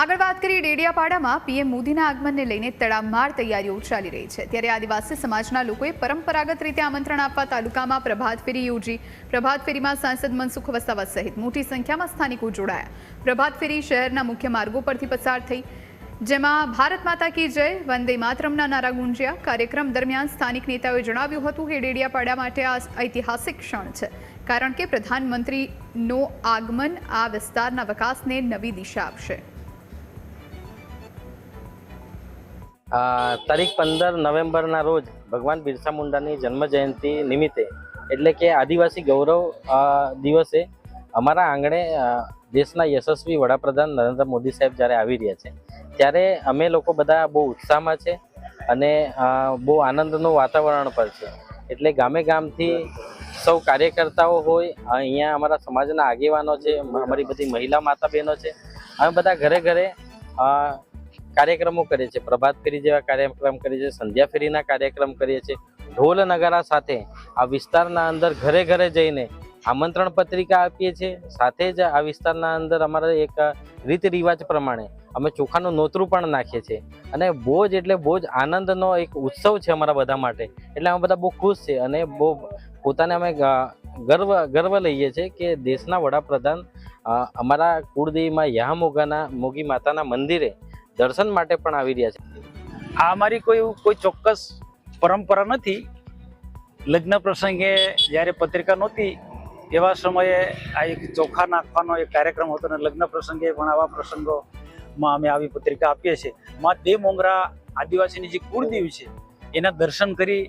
આગળ વાત કરીએ ડેડિયાપાડામાં પીએમ મોદીના આગમનને લઈને તડામાર તૈયારીઓ ચાલી રહી છે। ત્યારે આદિવાસી સમાજના લોકોએ પરંપરાગત રીતે આમંત્રણ આપવા તાલુકામાં પ્રભાત ફેરી યોજી। પ્રભાત ફેરીમાં સાંસદ મનસુખ વસાવા સહિત મોટી સંખ્યામાં સ્થાનિકો જોડાયા। પ્રભાત ફેરી શહેરના મુખ્ય માર્ગો પરથી પસાર થઈ, જેમાં ભારત માતા કી જય, વંદે માતરમના નારા ગુંજ્યા। કાર્યક્રમ દરમિયાન સ્થાનિક નેતાઓએ જણાવ્યું હતું કે ડેડિયાપાડા માટે આ ઐતિહાસિક ક્ષણ છે, કારણ કે પ્રધાનમંત્રીનું આગમન આ વિસ્તારના વિકાસને નવી દિશા આપશે। તારીખ 15 નવેમ્બરના રોજ ભગવાન બિરસા મુંડાની જન્મ જયંતિ નિમિત્તે એટલે કે આદિવાસી ગૌરવ દિવસે અમારા આંગણે દેશના યશસ્વી વડાપ્રધાન નરેન્દ્ર મોદી સાહેબ જ્યારે આવી રહ્યા છે, ત્યારે અમે લોકો બધા બહુ ઉત્સાહમાં છે અને બહુ આનંદનું વાતાવરણ પર છે। એટલે ગામે ગામથી સૌ કાર્યકર્તાઓ હોય, અહીંયા અમારા સમાજના આગેવાનો છે, અમારી બધી મહિલા માતા બહેનો છે, અમે બધા ઘરે ઘરે કાર્યક્રમો કરીએ છીએ। પ્રભાત ફેરી જેવા કાર્યક્રમ કરીએ છીએ, સંધ્યા ફેરીના કાર્યક્રમ કરીએ છીએ। ઢોલ નગારા સાથે આ વિસ્તારના અંદર ઘરે ઘરે જઈને આમંત્રણ પત્રિકા આપીએ છીએ। સાથે જ આ વિસ્તારના અંદર અમારા એક રીત રિવાજ પ્રમાણે અમે ચોખાનું નોતરું પણ નાખીએ છીએ અને બહુ જ આનંદનો એક ઉત્સવ છે અમારા બધા માટે। એટલે અમે બધા બહુ ખુશ છે અને બહુ પોતાને અમે ગર્વ લઈએ છીએ કે દેશના વડાપ્રધાન અમારા કુળદેવીમાં મોગી માતાના મંદિરે દર્શન માટે પણ આવી રહ્યા છે। આ અમારી કોઈ ચોક્કસ પરંપરા નથી। લગ્ન પ્રસંગે જ્યારે પત્રિકા નહોતી એવા સમયે આ એક ચોખા નાખવાનો એક કાર્યક્રમ હતો અને લગ્ન પ્રસંગે પણ આવા પ્રસંગોમાં અમે આવી પત્રિકા આપીએ છીએ। માં દેવ મોગરા આદિવાસીની જે કુળદેવી છે એના દર્શન કરી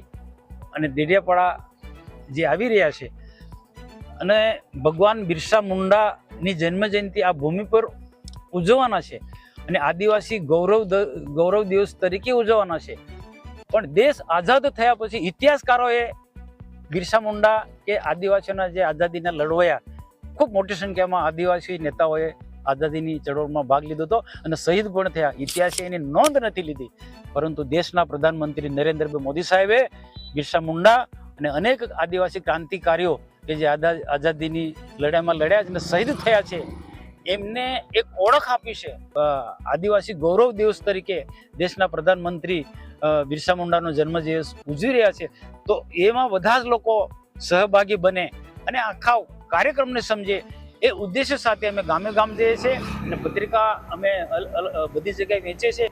અને ડેડિયાપાડા જે આવી રહ્યા છે અને ભગવાન બિરસા મુંડાની જન્મ જયંતિ આ ભૂમિ પર ઉજવવાના છે અને આદિવાસી ગૌરવ દિવસ તરીકે ઉજવવાના છે। પણ દેશ આઝાદ થયા પછી ઇતિહાસકારોએ બિરસા મુંડા કે આદિવાસીઓના જે આઝાદીના લડવૈયા ખૂબ મોટી સંખ્યામાં આદિવાસી નેતાઓએ આઝાદીની ચળવળમાં ભાગ લીધો હતો અને શહીદ પણ થયા। ઇતિહાસે એની નોંધ નથી લીધી, પરંતુ દેશના પ્રધાનમંત્રી નરેન્દ્રભાઈ મોદી સાહેબે બિરસા મુંડા અને અનેક આદિવાસી ક્રાંતિકારીઓ કે જે આઝાદીની લડાઈમાં લડ્યા છે અને શહીદ થયા છે એમને એક ઓળખ આપી છે। આદિવાસી ગૌરવ દિવસ તરીકે દેશના પ્રધાનમંત્રી બિરસા મુંડાનો જન્મદિવસ ઉજવી રહ્યા છે, તો એમાં બધા જ લોકો સહભાગી બને અને આખા કાર્યક્રમને સમજે એ ઉદ્દેશ્ય સાથે અમે ગામે ગામ જઈએ છીએ અને પત્રિકા અમે બધી જગ્યાએ વેચીએ છીએ।